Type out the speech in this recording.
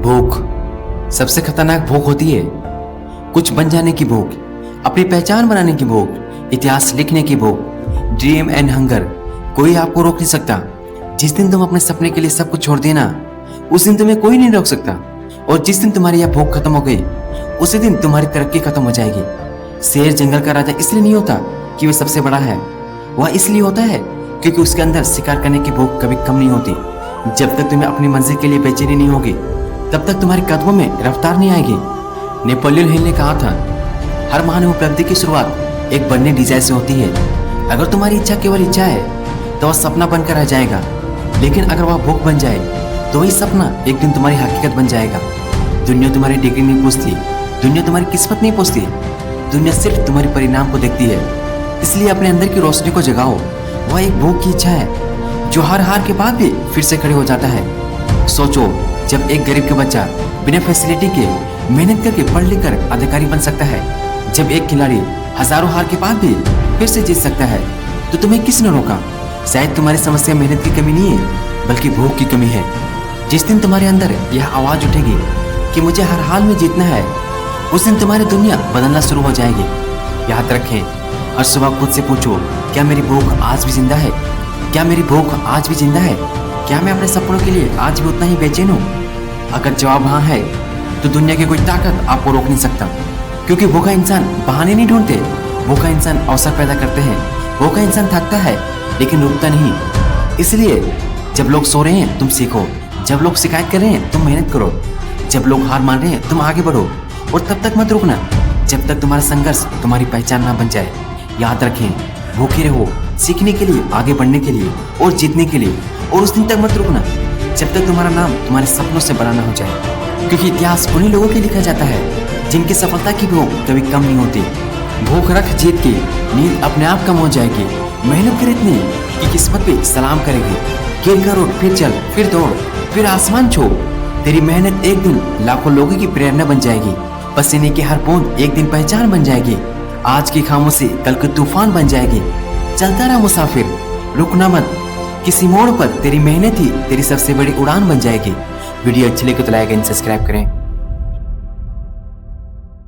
भूख सबसे खतरनाक भूख होती है। कुछ बन जाने की भूख, अपनी पहचान बनाने की भूख, इतिहास लिखने की भूख, ड्रीम एंड हंगर। कोई आपको रोक नहीं सकता। जिस दिन तुम अपने सपने के लिए सब कुछ छोड़ देना, उस दिन तुम्हें कोई नहीं रोक सकता। और जिस दिन तुम्हारी यह भूख खत्म हो गई, उसी दिन तुम्हारी तरक्की खत्म हो जाएगी। शेर जंगल का राजा इसलिए नहीं होता कि वह सबसे बड़ा है, वह इसलिए होता है क्योंकि उसके अंदर शिकार करने की भूख कभी कम नहीं होती। जब तक तुम्हें अपनी मंजिल के लिए बेचैनी नहीं होगी, तब तक तुम्हारे कदमों में रफ्तार नहीं आएगी। नेपोलियन हिल ने कहा था, हर महान उपलब्धि की शुरुआत एक बनने डिजाइन से होती है। अगर तुम्हारी इच्छा केवल इच्छा है तो वह सपना बनकर रह जाएगा, लेकिन अगर वह भूख बन जाए तो वही सपना एक दिन तुम्हारी हकीकत बन जाएगा। दुनिया तुम्हारी डिग्री नहीं पूछती, दुनिया तुम्हारी किस्मत नहीं पूछती, दुनिया सिर्फ तुम्हारे परिणाम को देखती है। इसलिए अपने अंदर की रोशनी को जगाओ। वह एक भूख की इच्छा है जो हर हार के बाद भी फिर से खड़े हो जाता है। सोचो, जब एक गरीब का बच्चा बिना फैसिलिटी के मेहनत करके पढ़ लिख कर अधिकारी बन सकता है, जब एक खिलाड़ी हजारों हार के बाद भी फिर से जीत सकता है, तो तुम्हें किसने रोका? शायद तुम्हारी समस्या मेहनत की कमी नहीं है, बल्कि भूख की कमी है। जिस दिन तुम्हारे अंदर यह आवाज उठेगी कि मुझे हर हाल में जीतना है, उस दिन तुम्हारी दुनिया बदलना शुरू हो जाएगी। याद रखें, हर सुबह खुद से पूछो, क्या मेरी भूख आज भी जिंदा है? क्या मेरी भूख आज भी जिंदा है? क्या मैं अपने सपनों के लिए आज भी उतना ही बेचैन हूँ? अगर जवाब हाँ है, तो दुनिया की कोई ताकत आपको रोक नहीं सकता। क्योंकि भूखा इंसान बहाने नहीं ढूंढते, भूखा इंसान अवसर पैदा करते हैं। भूखा इंसान थकता है लेकिन रुकता नहीं। इसलिए जब लोग सो रहे हैं तुम सीखो, जब लोग शिकायत कर रहे हैं तुम मेहनत करो, जब लोग हार मान रहे हैं तुम आगे बढ़ो। और तब तक मत रुकना जब तक तुम्हारा संघर्ष तुम्हारी पहचान ना बन जाए। याद रखें, भूखे रहो सीखने के लिए, आगे बढ़ने के लिए और जीतने के लिए। और उस दिन तक मत रुकना जब तक तुम्हारा नाम तुम्हारे सपनों से बड़ा ना हो जाए। क्योंकि इतिहास उन्हीं लोगों के लिखा जाता है जिनकी सफलता की भूख कभी कम नहीं होती। भूख रख जीत की, नींद अपने आप कम हो जाएगी। मेहनत कर इतनी कि किस्मत भी सलाम करेगी। गिर कर उठ, फिर चल, फिर दौड़, फिर आसमान छू। तेरी मेहनत एक दिन लाखों लोगों की प्रेरणा बन जाएगी। पसीने की हर बूंद एक दिन पहचान बन जाएगी। आज की खामोशी कल की तूफान बन जाएगी। चलता रहा मुसाफिर, रुकना मत। किसी मोड़ पर तेरी मेहनत ही तेरी सबसे बड़ी उड़ान बन जाएगी। वीडियो अच्छी लगे तो लाइक एंड सब्सक्राइब करें।